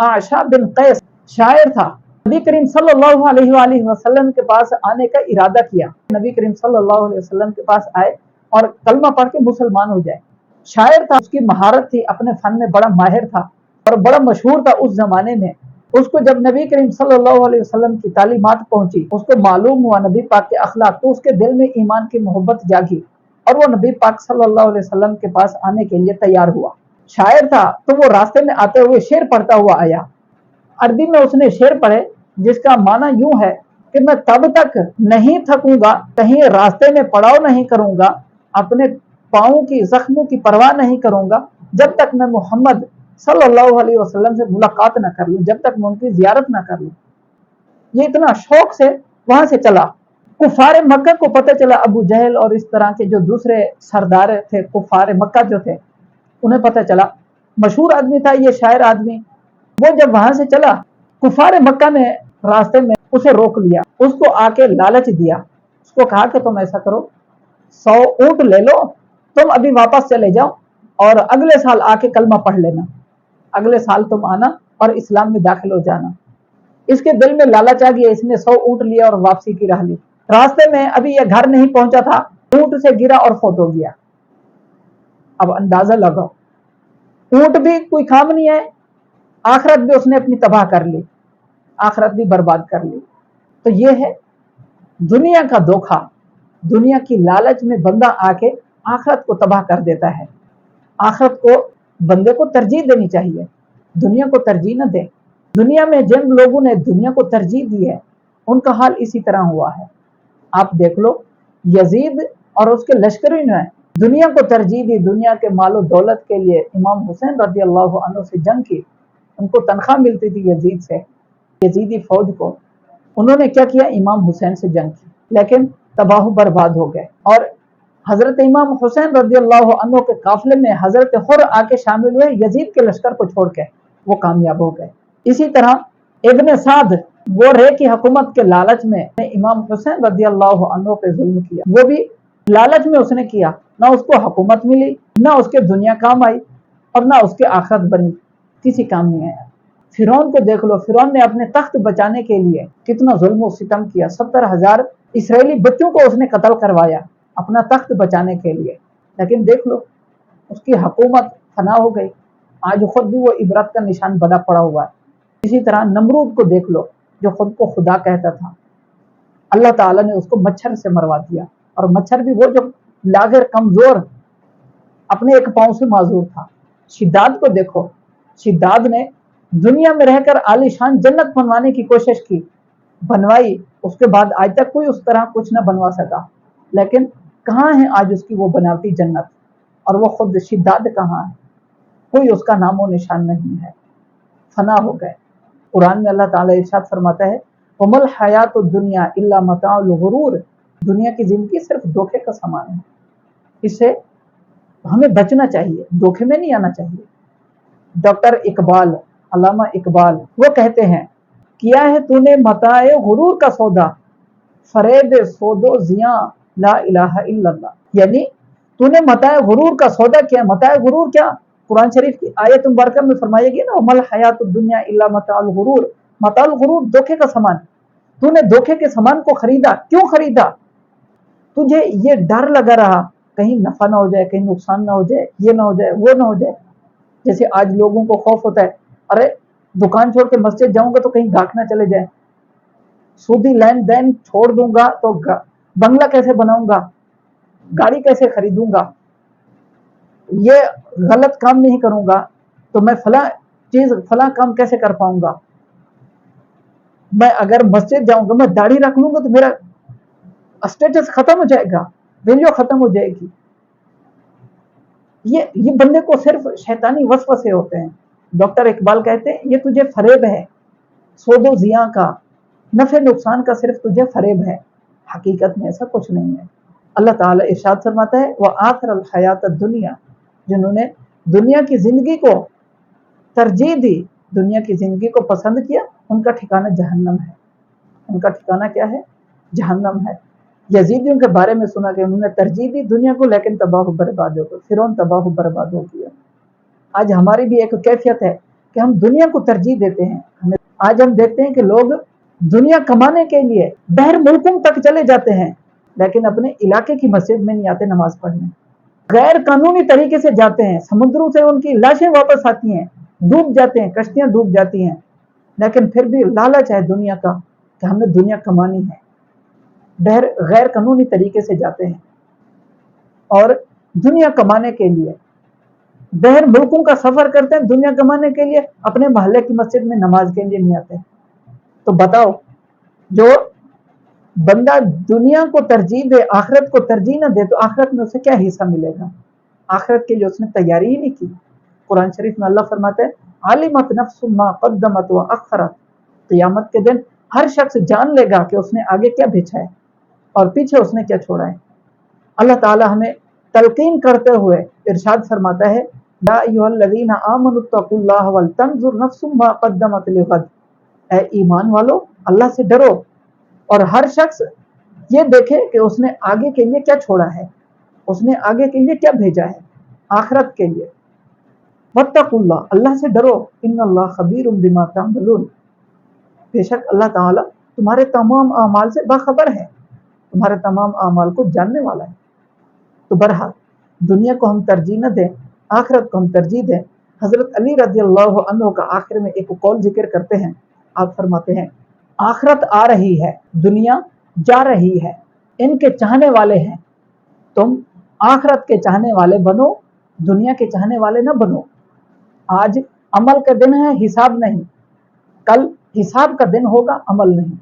आशा बिन कैस शायर था। नबी करीम सल्लल्लाहु अलैहि वसल्लम के पास आने का इरादा किया, नबी करीम सल्लल्लाहु अलैहि वसल्लम के पास आए और कलमा पढ़ के मुसलमान हो जाए। शायर था, उसकी महारत थी, अपने फन में बड़ा माहिर था और बड़ा मशहूर था उस जमाने में। उसको जब नबी करीम सल्लल्लाहु अलैहि वसल्लम की तालीमात पहुंची, उसको मालूम हुआ नबी पाक के अखलाक, तो उसके दिल में ईमान की मोहब्बत जागी और वो नबी पाक सल्लल्लाहु अलैहि वसल्लम के पास आने के लिए तैयार हुआ। शायर था तो वो रास्ते में आते हुए शेर पढ़ता हुआ आया। अरबी में उसने शेर पढ़े जिसका माना यूं है कि मैं तब तक नहीं थकूंगा, कहीं रास्ते में पड़ाव नहीं करूंगा, अपने पाँव की जख्मों की परवाह नहीं करूंगा, जब तक मैं मोहम्मद सल्लल्लाहु अलैहि वसल्लम से मुलाकात ना कर लूं, जब तक मैं उनकी जियारत ना कर लूं। ये इतना शौक से वहां से चला। कुफार मक्का को पता चला, अबू जहल और इस तरह के जो दूसरे सरदार थे कुफार मक्का जो थे, उन्हें पता चला। मशहूर आदमी था ये शायर आदमी। वो जब वहां से चला, कुफार मक्का ने रास्ते में उसे रोक लिया, उसको आके लालच दिया, उसको कहा कि तुम ऐसा करो, 100 ऊंट ले लो, तुम अभी वापस चले जाओ और अगले साल आके कलमा पढ़ लेना, अगले साल तुम आना और इस्लाम में दाखिल हो जाना। इसके दिल में लालच आ गया, इसने 100 ऊंट लिया और वापसी की राह ली। रास्ते में अभी यह घर नहीं पहुंचा था, ऊंट से गिरा और फौत हो गया। अब अंदाजा लगाओ, ऊंट भी कोई काम नहीं है, आखिरत भी उसने अपनी तबाह कर ली, आखिरत भी बर्बाद कर ली। तो ये है दुनिया का धोखा, दुनिया की लालच में बंदा आके आखिरत को तबाह कर देता है। आखिरत को बंदे को तरजीह देनी चाहिए, दुनिया को तरजीह न दे। दुनिया में जिन लोगों ने दुनिया को तरजीह दी है उनका हाल इसी तरह हुआ है। आप देख लो, यजीद और उसके लश्करी ने दुनिया को तरजीह दी, दुनिया के मालो दौलत के लिए इमाम हुसैन रज़ी अल्लाह अन्हु से जंग की। उनको तनख्वाह मिलती थी यजीद से, यजीदी फौज को। उन्होंने क्या किया, इमाम हुसैन से जंग की, लेकिन तबाह बर्बाद हो गए। और हजरत इमाम हुसैन रज़ी अल्लाह अन्हु के काफिले में हजरत हुर आके शामिल हुए, यजीद के लश्कर को छोड़ के वो कामयाब हो गए। इसी तरह इब्न साद, वो रे की हुकूमत के लालच में इमाम हुसैन रज़ी अल्लाह अन्हु पे जुल्म किया, वो भी लालच में उसने किया, ना उसको हुकूमत मिली, ना उसके दुनिया काम आई और ना उसके आखिरत बनी, किसी काम नहीं आया। फिरौन को देख लो, फिरौन ने अपने तख्त बचाने के लिए कितना जुल्म और सितम किया, 70,000 इसराइली बच्चों को उसने कत्ल करवाया अपना तख्त बचाने के लिए, लेकिन देख लो उसकी हुकूमत फना हो गई। आज खुद भी वो इबरत का निशान बना पड़ा हुआ है। इसी तरह नमरूद को देख लो, जो खुद को खुदा कहता था, अल्लाह ताला ने उसको मच्छर से मरवा दिया, और मच्छर भी वो जो लागर कमजोर, अपने एक पांव से माजूर था। शिद्दाद को देखो, शिद्दाद ने दुनिया में रहकर आलीशान जन्नत बनवाने की कोशिश की, बनवाई, उसके बाद आज तक कोई उस तरह कुछ न बनवा सका। लेकिन कहाँ है आज उसकी वो बनावटी जन्नत, और वो खुद शिद्दाद कहाँ है, कोई उसका नामो निशान नहीं है, फना हो गए। कुरान में अल्लाह ताला इरशाद फरमाता है, वमल हयातुद दुनिया इल्ला मताउल गुरूर, दुनिया की जिंदगी सिर्फ धोखे का सामान है। इससे हमें बचना चाहिए, धोखे में नहीं आना चाहिए। डॉक्टर इकबाल, अल्लामा इकबाल, वो कहते हैं, किया है तूने मताए गुरूर का सौदा, फरेब सौदो जिया ला इलाहा इल्लल्लाह, यानी तूने मताए गुरूर का सौदा किया। मताए गुरूर क्या, कुरान शरीफ की आयत मुबारक में फरमाएगी ना, वमल हयातुद दुनिया इल्ला मताउल गुरूर, मताउल गुरूर धोखे का सामान। तूने धोखे के सामान को खरीदा, क्यों खरीदा? तुझे ये डर लगा रहा कहीं नफा ना हो जाए, कहीं नुकसान ना हो जाए, ये ना हो जाए, वो ना हो जाए। जैसे आज लोगों को खौफ होता है, अरे दुकान छोड़ के मस्जिद जाऊंगा तो कहीं गाहक ना चले जाए, सूदी लेन देन छोड़ दूंगा तो बंगला कैसे बनाऊंगा, गाड़ी कैसे खरीदूंगा, ये गलत काम नहीं करूंगा तो मैं फला चीज फला काम कैसे कर पाऊंगा, मैं अगर मस्जिद जाऊंगा, मैं दाढ़ी रख लूंगा तो मेरा स्टेटस खत्म हो जाएगा, वैल्यू खत्म हो जाएगी। ये बंदे को सिर्फ शैतानी वसवसे होते हैं। डॉक्टर इकबाल कहते हैं, ये तुझे फरेब है, सौदो जिया का, नफे नुकसान का सिर्फ तुझे फरेब है, हकीकत में ऐसा कुछ नहीं है। अल्लाह ताला इरशाद फरमाता है, व आखिरल हयात दुनिया, जिन्होंने दुनिया की जिंदगी को तरजीह दी, दुनिया की जिंदगी को पसंद किया, उनका ठिकाना जहन्नम है। उनका ठिकाना क्या है? जहन्नम है। यजीदियों के बारे में सुना कि उन्होंने तरजीह दी दुनिया को, लेकिन तबाह बर्बाद हो गए, फिरौन तबाह बर्बाद हो गया। आज हमारी भी एक कैफियत है کہ ہم دنیا کو ترجیح دیتے ہیں۔ آج ہم دیکھتے ہیں کہ لوگ دنیا کمانے کے لیے بہر ملکوں تک چلے جاتے ہیں، لیکن اپنے علاقے کی مسجد میں نہیں آتے نماز پڑھنے، غیر قانونی طریقے سے جاتے ہیں، سمندروں سے ان کی لاشیں واپس آتی ہیں، ڈوب جاتے ہیں، کشتیاں ڈوب جاتی ہیں، لیکن پھر بھی لالچ ہے دنیا کا کہ ہم نے دنیا کمانی ہے، غیر قانونی طریقے سے جاتے ہیں اور دنیا کمانے کے لیے بہر ملکوں کا سفر کرتے ہیں، دنیا کمانے کے لیے اپنے محلے کی مسجد میں نماز کے لیے نہیں آتے۔ تو بتاؤ، جو بندہ دنیا کو ترجیح دے، آخرت کو ترجیح نہ دے، تو آخرت میں اسے کیا حصہ ملے گا؟ آخرت کے لیے اس نے تیاری ہی نہیں کی۔ قرآن شریف میں اللہ فرماتا ہے عالمت نفس ما قدمت واخرت، قیامت کے دن ہر شخص جان لے گا کہ اس نے آگے کیا بھیجا ہے اور پیچھے اس نے کیا چھوڑا ہے۔ اللہ تعالی ہمیں تلقین کرتے ہوئے ارشاد فرماتا ہے یا ایھا الذین آمنوا اتقوا اللہ ولتنظر نفس ما قدمت لغد، اے ایمان والو اللہ سے ڈرو اور ہر شخص یہ دیکھے کہ اس نے آگے کے لیے کیا چھوڑا ہے، اس نے آگے کے لیے کیا بھیجا ہے آخرت کے لیے۔ واتقوا اللہ، اللہ سے ڈرو، ان اللہ خبیر بما تعملون، بے شک اللہ تعالیٰ تمہارے تمام اعمال سے باخبر ہے، تمہارے تمام اعمال کو جاننے والا ہے۔ تو بہرحال دنیا کو ہم ترجیح نہ دیں، آخرت کو ہم ترجیح دیں۔ حضرت علی رضی اللہ عنہ کا آخر میں ایک قول ذکر کرتے ہیں، آپ فرماتے ہیں آخرت آ رہی ہے، دنیا جا رہی ہے، ان کے چاہنے والے ہیں، تم آخرت کے چاہنے والے بنو، دنیا کے چاہنے والے نہ بنو۔ آج عمل کا دن ہے، حساب نہیں، کل حساب کا دن ہوگا، عمل نہیں۔